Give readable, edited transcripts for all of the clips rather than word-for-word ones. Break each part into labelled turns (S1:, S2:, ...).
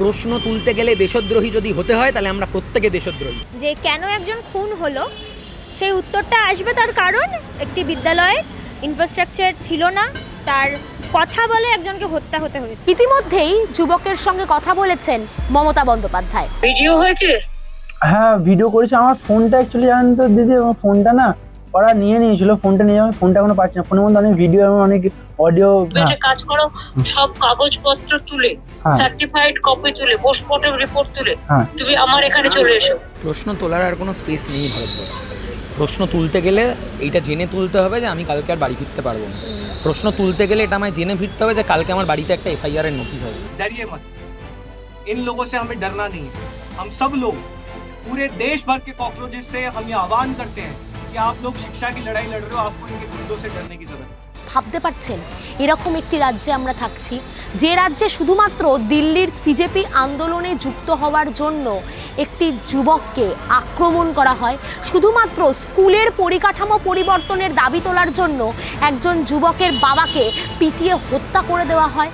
S1: প্রশ্ন তুলতে গেলে দেশদ্রোহী যদি হতে হয় তাহলে আমরা প্রত্যেকে দেশদ্রোহী।
S2: যে কেন একজন খুন হলো সেই উত্তরটা আসবে, তার কারণ একটি বিদ্যালয়ের ইনফ্রাস্ট্রাকচার ছিল না, তার কথা বলে একজনকে হত্যা হতে হয়েছে।
S3: ইতিমধ্যেই যুবকের সঙ্গে কথা বলেছেন মমতা বন্দ্যোপাধ্যায়।
S4: ভিডিও হয়েছে?
S5: হ্যাঁ, ভিডিও করেছে। আমার ফোনটা অ্যাকচুয়ালি জানেন তো দিদি, আমার ফোনটা না ওরা নিয়ে নিয়েছিল, ফোনটা নিয়ে আমি ফোনটা এখনো পাচ্ছি না। ফোনের মধ্যে অনেক ভিডিও এবং অনেক অডিও।
S4: একটা কাজ করো, সব কাগজপত্র তুলে, সার্টিফাইড কপি তুলে, পোস্টমর্টম রিপোর্ট তুলে তুমি আমার এখানে চলে এসো।
S1: প্রশ্ন তোলার আর কোনো স্পেস নেই ভারতবর্ষে। প্রশ্ন তুলতে গেলে এইটা জেনে তুলতে হবে যে আমি কালকে আর বাড়ি ফিরতে পারবো না। প্রশ্ন তুলতে গেলে এটা আমায় জেনে ফিরতে হবে যে কালকে আমার বাড়িতে একটা এফআইআর এর নোটিশ আসবে।
S6: डरिए मत, इन लोगों से हमें डरना नहीं है। हम सब लोग पूरे देश भर के कॉकरोचेस से हम ये आह्वान करते हैं कि आप लोग शिक्षा की लड़ाई लड़ रहे हो, आपको इनके गुंडों से डरने की जरूरत है।
S3: ভাবতে পারছেন এরকম একটি রাজ্যে আমরা থাকছি, যে রাজ্যে শুধুমাত্র দিল্লির সিজেপি আন্দোলনে যুক্ত হওয়ার জন্য একটি যুবককে আক্রমণ করা হয়, শুধুমাত্র স্কুলের পরিকাঠামো পরিবর্তনের দাবি তোলার জন্য একজন যুবকের বাবাকে পিটিয়ে হত্যা করে দেওয়া হয়।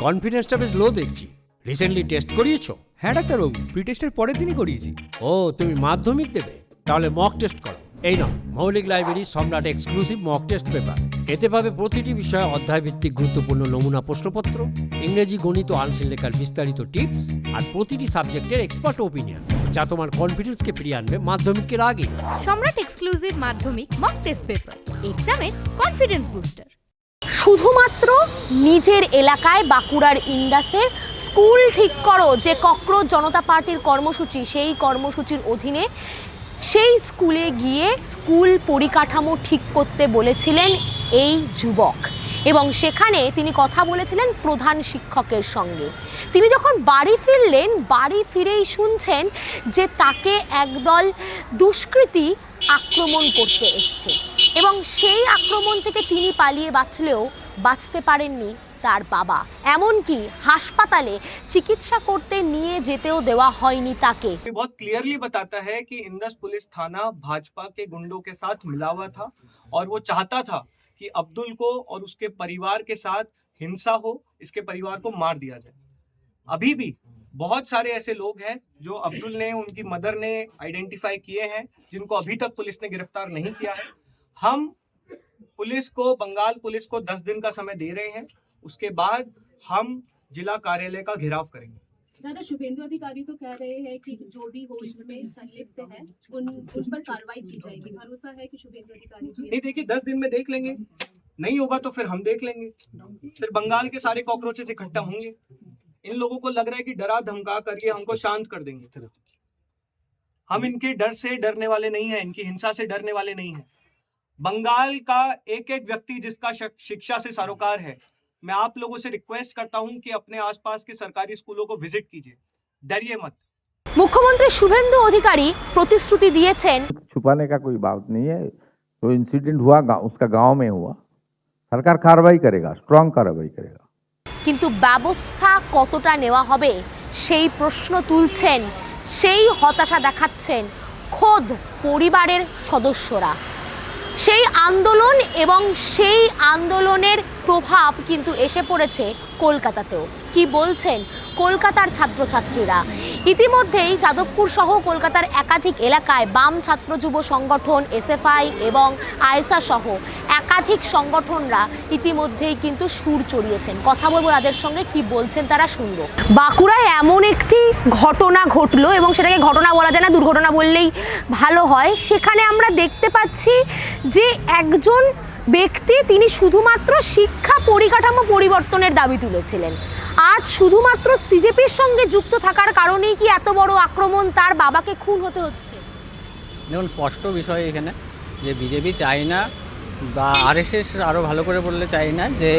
S7: কনফিডেন্সটা বেশ লো দেখছি। রিসেন্টলি টেস্ট করিয়েছো?
S8: হ্যাঁ ডাক্তারবাবু, প্রি টেস্টের পরের দিনই করিয়েছি।
S7: ও, তুমি মাধ্যমিক দেবে? তাহলে মক টেস্ট করো। এই নাও মৌলিক লাইব্রেরি সম্রাট এক্সক্লুসিভ মক টেস্ট পেপার। এতে পাবে প্রতিটি বিষয়ে অধ্যায়ভিত্তিক গুরুত্বপূর্ণ নমুনা প্রশ্নপত্র, ইংরেজি, গণিত, আনসিল লেখার বিস্তারিত টিপস আর প্রতিটি সাবজেক্টের এক্সপার্ট ওপিনিয়ন, যা তোমার কনফিডেন্সকে ফিরিয়ে আনবে মাধ্যমিকের আগে।
S9: সম্রাট এক্সক্লুসিভ মাধ্যমিক মক টেস্ট পেপার, এক্সামের কনফিডেন্স বুস্টার।
S3: শুধুমাত্র নিজের এলাকায় বাঁকুড়ার ইন্দাসের স্কুল ঠিক করো, যে ককরোচ জনতা পার্টির কর্মসূচি, সেই কর্মসূচির অধীনে সেই স্কুলে গিয়ে স্কুল পরিকাঠামো ঠিক করতে বলেছিলেন এই যুবক, এবং সেখানে তিনি কথা বলেছিলেন প্রধান শিক্ষকের সঙ্গে। তিনি যখন বাড়ি ফিরলেন, বাড়ি ফিরেই শুনছেন যে তাকে একদল দুষ্কৃতী আক্রমণ করতে এসছে, এবং সেই আক্রমণ থেকে তিনি পালিয়ে বাঁচলেও বাঁচতে পারেননি তার বাবা। এমনকি হাসপাতালে চিকিৎসা করতে নিয়ে যেতেও দেওয়া হয়নি তাকে।
S6: बहुत क्लियरली बताता है कि इंदस पुलिस थाना भाजपा के गुंडों के साथ मिला हुआ था और वो चाहता था कि अब्दुल को और उसके परिवार के साथ हिंसा हो, इसके परिवार को मार दिया जाए। अभी भी बहुत सारे ऐसे लोग हैं जो अब्दुल ने, उनकी मदर ने आइडेंटिफाई किए हैं, जिनको अभी तक पुलिस ने गिरफ्तार नहीं किया है। हम पुलिस को, बंगाल पुलिस को 10 दिन का समय दे रहे हैं, उसके बाद हम जिला कार्यालय का घेराव करेंगे।
S10: दादा, शुभेंदु अधिकारी तो कह रहे हैं कि जो भी हो इसमें संलिप्त है उन पर कार्रवाई की जाएगी। भरोसा है कि शुभेंदु अधिकारी जी?
S6: नहीं, देखिए 10 दिन में देख लेंगे, नहीं होगा तो फिर हम देख लेंगे। फिर बंगाल के सारे कॉकरोचेस इकट्ठा होंगे। इन लोगों को लग रहा है कि डरा धमका कर ये हमको शांत कर देंगे। हम इनके डर से डरने वाले नहीं हैं, इनकी हिंसा से डरने वाले नहीं हैं। बंगाल का एक एक व्यक्ति जिसका शिक्षा से सरोकार है, मैं आप लोगों से रिक्वेस्ट करता हूं कि अपने आसपास के सरकारी स्कूलों को विजिट कीजिए, डरिए मत।
S3: মুখ্যমন্ত্রী শুভেন্দু অধিকারী প্রতিশ্রুতি দিয়েছেন,
S11: छुपाने का कोई बात नहीं है। जो इंसिडेंट हुआ उसका गांव में हुआ, सरकार कार्रवाई करेगा, स्ट्रांग कार्रवाई करेगा।
S3: কিন্তু ব্যবস্থা কতটা নেওয়া হবে সেই প্রশ্ন তুলছেন, সেই হতাশা দেখাচ্ছেন খোদ পরিবারের সদস্যরা। সেই আন্দোলন এবং সেই আন্দোলনের প্রভাব কিন্তু এসে পড়েছে কলকাতাতেও। কি বলছেন কলকাতার ছাত্রছাত্রীরা? ইতিমধ্যেই যাদবপুর সহ কলকাতার একাধিক এলাকায় বাম ছাত্র যুব সংগঠন, এসএফআই এবং আয়েসা সহ একাধিক সংগঠনরা ইতিমধ্যেই কিন্তু সুর চড়িয়েছেন। কথা বলবো তাদের সঙ্গে, কি বলছেন তারা শুনবো। বাঁকুড়ায় এমন একটি ঘটনা ঘটলো, এবং সেটাকে ঘটনা বলা যায় না, দুর্ঘটনা বললেই ভালো হয়। সেখানে আমরা দেখতে পাচ্ছি যে একজন ব্যক্তি, তিনি শুধুমাত্র শিক্ষা পরিকাঠামো পরিবর্তনের দাবি তুলেছিলেন। আজ শুধুমাত্র সিজেপির সঙ্গে যুক্ত থাকার কারণেই কি এত বড় আক্রমণ, তার বাবাকে খুন হতে হচ্ছে?
S12: দেখুন, স্পষ্ট বিষয় এখানে যে বিজেপি চায় না, বা আরএসএস আরও ভালো করে বললে চায় না যে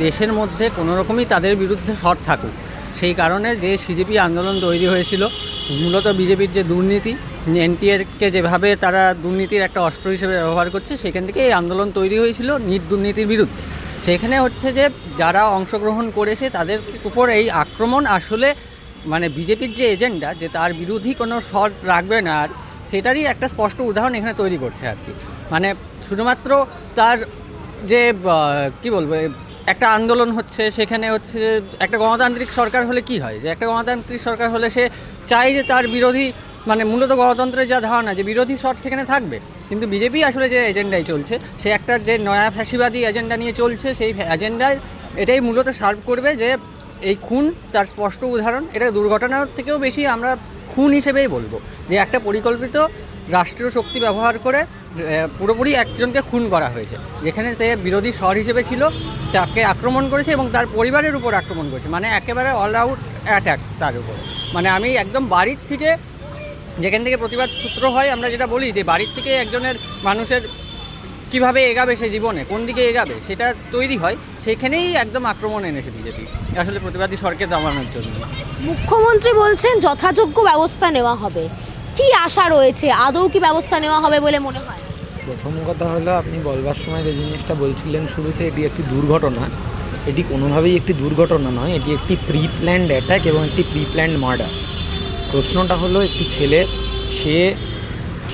S12: দেশের মধ্যে কোনো রকমই তাদের বিরুদ্ধে স্বর থাকুক। সেই কারণে যে সিজেপি আন্দোলন তৈরি হয়েছিল, মূলত বিজেপির যে দুর্নীতি, এনটিএকে যেভাবে তারা দুর্নীতির একটা অস্ত্র হিসেবে ব্যবহার করছে, সেখান থেকে এই আন্দোলন তৈরি হয়েছিল নিট দুর্নীতির বিরুদ্ধে। সেখানে হচ্ছে যে যারা অংশগ্রহণ করেছে তাদের উপর এই আক্রমণ আসলে মানে বিজেপির যে এজেন্ডা, যে তার বিরোধী কোনো স্বর রাখবে না, আর সেটারই একটা স্পষ্ট উদাহরণ এখানে তৈরি করছে আর কি। মানে শুধুমাত্র তার যে কী বলবো, একটা আন্দোলন হচ্ছে, সেখানে হচ্ছে যে একটা গণতান্ত্রিক সরকার হলে কি হয়, যে একটা গণতান্ত্রিক সরকার হলে সে চায় যে তার বিরোধী, মানে মূলত গণতন্ত্রের যা ধারণা যে বিরোধী শট সেখানে থাকবে, কিন্তু বিজেপি আসলে যে এজেন্ডায় চলছে, সে একটা যে নয়া ফ্যাসিবাদী এজেন্ডা নিয়ে চলছে, সেই এজেন্ডায় এটাই মূলত সার্ভ করবে যে এই খুন তার স্পষ্ট উদাহরণ। এটা দুর্ঘটনার থেকেও বেশি আমরা খুন হিসেবেই বলবো, যে একটা পরিকল্পিত রাষ্ট্রীয় শক্তি ব্যবহার করে পুরোপুরি একজনকে খুন করা হয়েছে, যেখানে সে বিরোধী স্বর হিসেবে ছিল, তাকে আক্রমণ করেছে এবং তার পরিবারের উপর আক্রমণ করেছে, মানে একেবারে অল আউট অ্যাটাক তার উপর। মানে আমি একদম বাড়ির থেকে, যেখান থেকে প্রতিবাদ সূত্র হয়, আমরা যেটা বলি যে বাড়ির থেকে একজনের মানুষের কিভাবে এগাবে সে জীবনে, কোন দিকে এগাবে সেটা তৈরি হয়, সেখানেই একদম আক্রমণ এনেছে বিজেপি আসলে প্রতিবাদী সরকে দমানোর জন্য।
S3: মুখ্যমন্ত্রী বলছেন যথাযোগ্য ব্যবস্থা নেওয়া হবে, কি আশা রয়েছে, আদৌ কি ব্যবস্থা নেওয়া হবে বলে মনে হয়?
S1: প্রথম কথা হলো, আপনি বলবার সময় যে জিনিসটা বলছিলেন শুরুতে, এটি একটি দুর্ঘটনা। এটি কোনোভাবেই একটি দুর্ঘটনা নয়, এটি একটি প্রি প্ল্যান্ড অ্যাটাক এবং একটি প্রি প্ল্যান্ড মার্ডার। প্রশ্নটা হলো, একটি ছেলে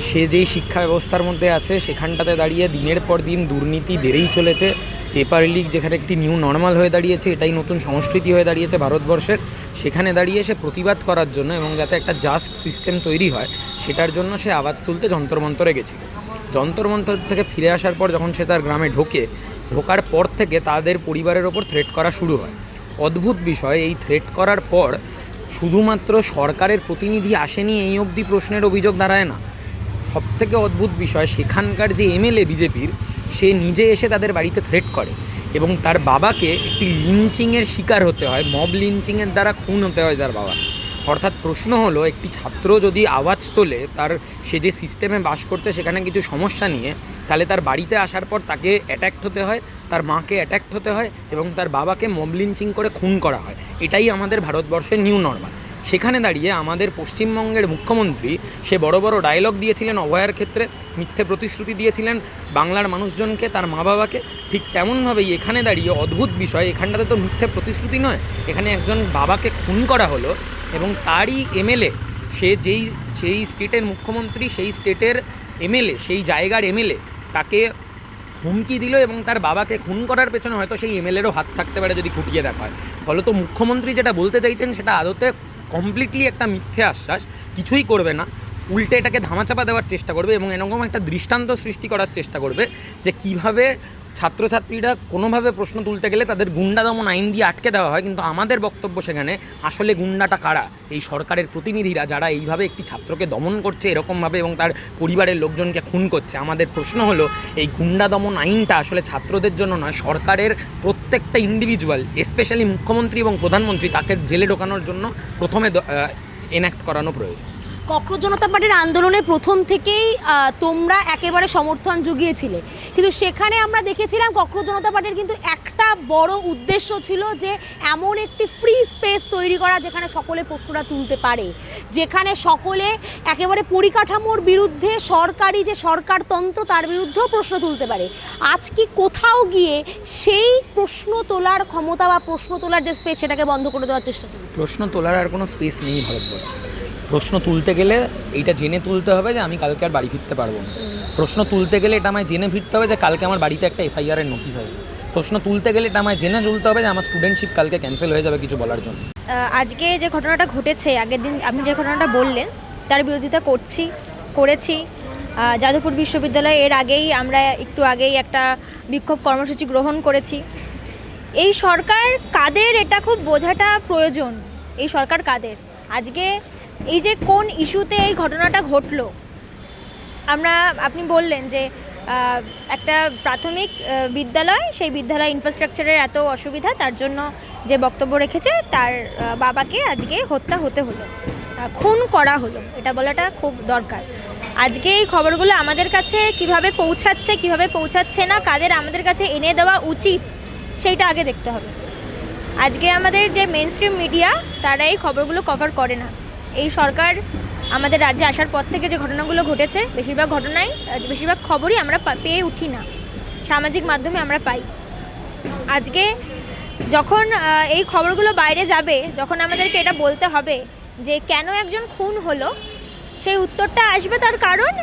S1: সে যেই শিক্ষা ব্যবস্থার মধ্যে আছে সেখানটাতে দাঁড়িয়ে দিনের পর দিন দুর্নীতি বেড়েই চলেছে। পেপার লিক যেখানে একটি নিউ নর্মাল হয়ে দাঁড়িয়েছে, এটাই নতুন সংস্কৃতি হয়ে দাঁড়িয়েছে ভারতবর্ষের, সেখানে দাঁড়িয়ে সে প্রতিবাদ করার জন্য এবং যাতে একটা জাস্ট সিস্টেম তৈরি হয় সেটার জন্য সে আওয়াজ তুলতে যন্তরমন্তরে গেছিল। যন্তরমন্তর থেকে ফিরে আসার পর যখন সে তার গ্রামে ঢোকার পর থেকে তাদের পরিবারের ওপর থ্রেট করা শুরু হয়। অদ্ভুত বিষয়, এই থ্রেট করার পর শুধুমাত্র সরকারের প্রতিনিধি আসেনি এই অবধি প্রশ্নের অভিযোগ দাঁড়ায় না। সবথেকে অদ্ভুত বিষয়, সেখানকার যে এমএলএ বিজেপির, সে নিজে এসে তাদের বাড়িতে থ্রেট করে এবং তার বাবাকে একটি লিঞ্চিংয়ের শিকার হতে হয়, মব লিঞ্চিংয়ের দ্বারা খুন হতে হয় তার বাবা। অর্থাৎ প্রশ্ন হলো, একটি ছাত্র যদি আওয়াজ তোলে সে যে সিস্টেমে বাস করছে সেখানে কিছু সমস্যা নিয়ে, তাহলে তার বাড়িতে আসার পর তাকে অ্যাট্যাক্ট হতে হয়, তার মাকে অ্যাট্যাক্ট হতে হয় এবং তার বাবাকে মব লিঞ্চিং করে খুন করা হয়। এটাই আমাদের ভারতবর্ষের নিউ নর্মাল। সেখানে দাঁড়িয়ে আমাদের পশ্চিমবঙ্গের মুখ্যমন্ত্রী সে বড় বড় ডায়লগ দিয়েছিলেন অভয়ার ক্ষেত্রে, মিথ্যে প্রতিশ্রুতি দিয়েছিলেন বাংলার মানুষজনকে, তার মা বাবাকে। ঠিক তেমনভাবেই এখানে দাঁড়িয়ে অদ্ভুত বিষয়, এখানটাতে তো মিথ্যে প্রতিশ্রুতি নয়, এখানে একজন বাবাকে খুন করা হলো এবং তারই এমএলএ, সে যেই স্টেটের মুখ্যমন্ত্রী, সেই স্টেটের এমএলএ, সেই জায়গার এমএলএ তাকে হুমকি দিল এবং তার বাবাকে খুন করার পেছনে হয়তো সেই এমএলএরও হাত থাকতে পারে যদি খুঁটিয়ে দেখা হয়। ফলত মুখ্যমন্ত্রী যেটা বলতে চাইছেন সেটা আদতে কমপ্লিটলি একটা মিথ্যে আশ্বাস, কিছুই করবে না, উল্টে এটাকে ধামাচাপা দেওয়ার চেষ্টা করবে এবং এরকম একটা দৃষ্টান্ত সৃষ্টি করার চেষ্টা করবে যে কীভাবে ছাত্রছাত্রীরা কোনোভাবে প্রশ্ন তুলতে গেলে তাদের গুন্ডা দমন আইন দিয়ে আটকে দেওয়া হয়। কিন্তু আমাদের বক্তব্য সেখানে, আসলে গুন্ডাটা কারা? এই সরকারের প্রতিনিধিরা, যারা এইভাবে একটি ছাত্রকে দমন করছে এরকমভাবে এবং তার পরিবারের লোকজনকে খুন করছে। আমাদের প্রশ্ন হলো, এই গুন্ডা দমন আইনটা আসলে ছাত্রদের জন্য নয়, সরকারের প্রত্যেকটা ইন্ডিভিজুয়াল, স্পেশালি মুখ্যমন্ত্রী এবং প্রধানমন্ত্রী, তাকে জেলে ঢোকানোর জন্য প্রথমে এনাক্ট করানো প্রয়োজন।
S3: ককরোচ জনতা পার্টির আন্দোলনের প্রথম থেকেই তোমরা একেবারে সমর্থন জুগিয়েছিলে, কিন্তু সেখানে আমরা দেখেছিলাম ককরোচ জনতা পার্টির কিন্তু একটা বড় উদ্দেশ্য ছিল যে এমন একটি ফ্রি স্পেস তৈরি করা যেখানে সকলে প্রশ্নটা তুলতে পারে, যেখানে সকলে একেবারে পরিকাঠামোর বিরুদ্ধে, সরকারি যে সরকারতন্ত্র তার বিরুদ্ধেও প্রশ্ন তুলতে পারে। আজ কি কোথাও গিয়ে সেই প্রশ্ন তোলার ক্ষমতা বা প্রশ্ন তোলার যে স্পেস সেটাকে বন্ধ করে দেওয়ার চেষ্টা চলছে?
S1: প্রশ্ন তোলার আর কোনো স্পেস নেই ভারতবর্ষে। প্রশ্ন তুলতে গেলে এইটা জেনে তুলতে হবে যে আমি কালকে আর বাড়ি ফিরতে পারবো না। প্রশ্ন তুলতে গেলে এটা আমায় জেনে ফিরতে হবে যে কালকে আমার বাড়িতে একটা এফআইআরের নোটিশ আসবে। প্রশ্ন তুলতে গেলে এটা আমায় জেনে তুলতে হবে যে আমার স্টুডেন্টশিপ কালকে ক্যান্সেল হয়ে যাবে কিছু বলার জন্য।
S2: আজকে যে ঘটনাটা ঘটেছে, আগের দিন আপনি যে ঘটনাটা বললেন তার বিরোধিতা করেছি। যাদবপুর বিশ্ববিদ্যালয়ে এর আগেই আমরা একটু আগেই একটা বিক্ষোভ কর্মসূচি গ্রহণ করেছি। এই সরকার কাদের, এটা খুব বোঝাটা প্রয়োজন। এই সরকার কাদের? আজকে এই যে কোন ইস্যুতে এই ঘটনাটা ঘটলো, আপনি বললেন যে একটা প্রাথমিক বিদ্যালয়, সেই বিদ্যালয় ইনফ্রাস্ট্রাকচারের এত অসুবিধা, তার জন্য যে বক্তব্য রেখেছে তার বাবাকে আজকে হত্যা হতে হলো, খুন করা হলো। এটা বলাটা খুব দরকার। আজকে এই খবরগুলো আমাদের কাছে কিভাবে পৌঁছাচ্ছে না, কাদের আমাদের কাছে এনে দেওয়া উচিত সেইটা আগে দেখতে হবে। আজকে আমাদের যে মেইনস্ট্রিম মিডিয়া তারা এই খবরগুলো কভার করে না। এই সরকার আমাদের রাজ্যে আসার পর থেকে যে ঘটনাগুলো ঘটেছে, বেশিরভাগ খবরই আমরা পেয়ে উঠি না, সামাজিক মাধ্যমে আমরা পাই। আজকে যখন এই খবরগুলো বাইরে যাবে, যখন আমাদেরকে এটা বলতে হবে যে কেন একজন খুন হলো, সেই উত্তরটা আসবে তার কারণ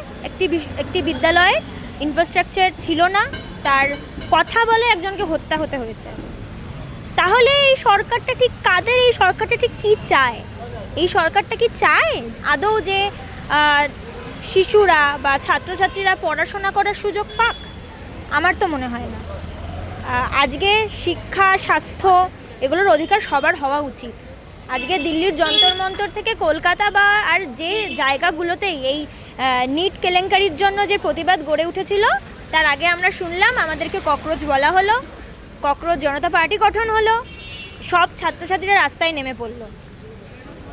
S2: একটি বিদ্যালয়ের ইনফ্রাস্ট্রাকচার ছিল না, তার কথা বলে একজনকে হত্যা হতে হয়েছে। তাহলে এই সরকারটা ঠিক কাদের, এই সরকারটা ঠিক কী চায়? এই সরকারটা কি চায় আদৌ যে শিশুরা বা ছাত্রছাত্রীরা পড়াশোনা করার সুযোগ পাক? আমার তো মনে হয় না। আজকে শিক্ষা, স্বাস্থ্য এগুলোর অধিকার সবার হওয়া উচিত। আজকে দিল্লির যন্তর মন্তর থেকে কলকাতা বা আর যে জায়গাগুলোতেই এই নিট কেলেঙ্কারির জন্য যে প্রতিবাদ গড়ে উঠেছিল, তার আগে আমরা শুনলাম আমাদেরকে ককরোচ বলা হলো, ককরোচ জনতা পার্টি গঠন হলো, সব ছাত্রছাত্রীরা রাস্তায় নেমে পড়লো।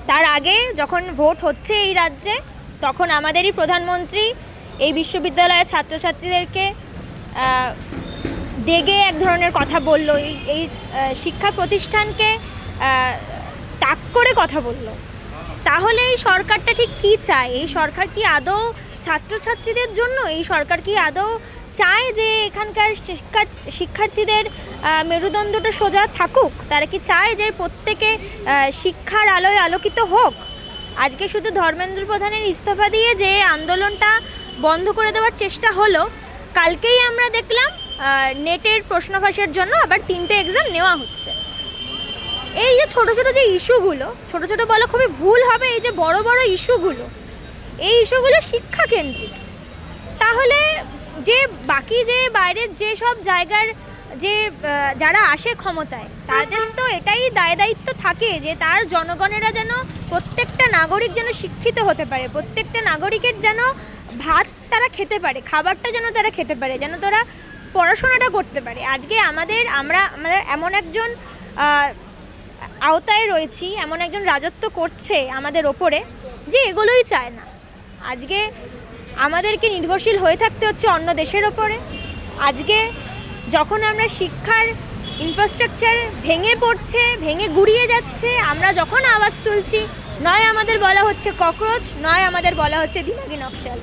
S2: তার আগে যখন ভোট হচ্ছে এই রাজ্যে, তখন আমাদেরই প্রধানমন্ত্রী এই বিশ্ববিদ্যালয়ের ছাত্রছাত্রীদেরকে দেগে এক ধরনের কথা বলল, এই শিক্ষা প্রতিষ্ঠানকে তাক করে কথা বলল। তাহলে এই সরকারটা ঠিক কী চায়? এই সরকার কি আদৌ ছাত্রছাত্রীদের জন্য? এই সরকার কি আদৌ চায় যে এখানকার শিক্ষার্থীদের মেরুদণ্ডটা সোজা থাকুক? তারা কি চায় যে প্রত্যেকে শিক্ষার আলোয় আলোকিত হোক? আজকে শুধু ধর্মেন্দ্র প্রধানের ইস্তফা দিয়ে যে আন্দোলনটা বন্ধ করে দেওয়ার চেষ্টা হলো, কালকেই আমরা দেখলাম নেটের প্রশ্ন ফাঁসের জন্য আবার 3টে এক্সাম নেওয়া হচ্ছে। এই যে ছোট ছোট যে ইস্যুগুলো, ছোট ছোট বলা খুবই ভুল হবে, এই যে বড় বড় ইস্যুগুলো, এই ইস্যুগুলো শিক্ষা কেন্দ্রিক। তাহলে যে বাকি যে বাইরের যে সব জায়গার যে যারা আসে ক্ষমতায়, তাদের তো এটাই দায়িত্ব থাকে যে তার জনগণেরা যেন, প্রত্যেকটা নাগরিক যেন শিক্ষিত হতে পারে, প্রত্যেকটা নাগরিকের যেন ভাত তারা খেতে পারে, খাবারটা যেন তারা খেতে পারে, যেন তারা পড়াশোনাটা করতে পারে। আজকে আমরা এমন একজন আওতায় রয়েছি, এমন একজন রাজত্ব করছে আমাদের ওপরে যে এগুলোই চায় না। আজকে আমাদেরকে নির্ভরশীল হয়ে থাকতে হচ্ছে অন্য দেশের ওপরে। আজকে যখন আমরা শিক্ষার ইনফ্রাস্ট্রাকচার ভেঙে পড়ছে, ভেঙে গুড়িয়ে যাচ্ছে, আমরা যখন আওয়াজ তুলছি, নয় আমাদের বলা হচ্ছে ককরোচ, নয় আমাদের বলা হচ্ছে দিমাগি নকশাল।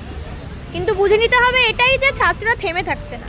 S2: কিন্তু বুঝে নিতে হবে এটাই যে ছাত্ররা থেমে থাকছে না।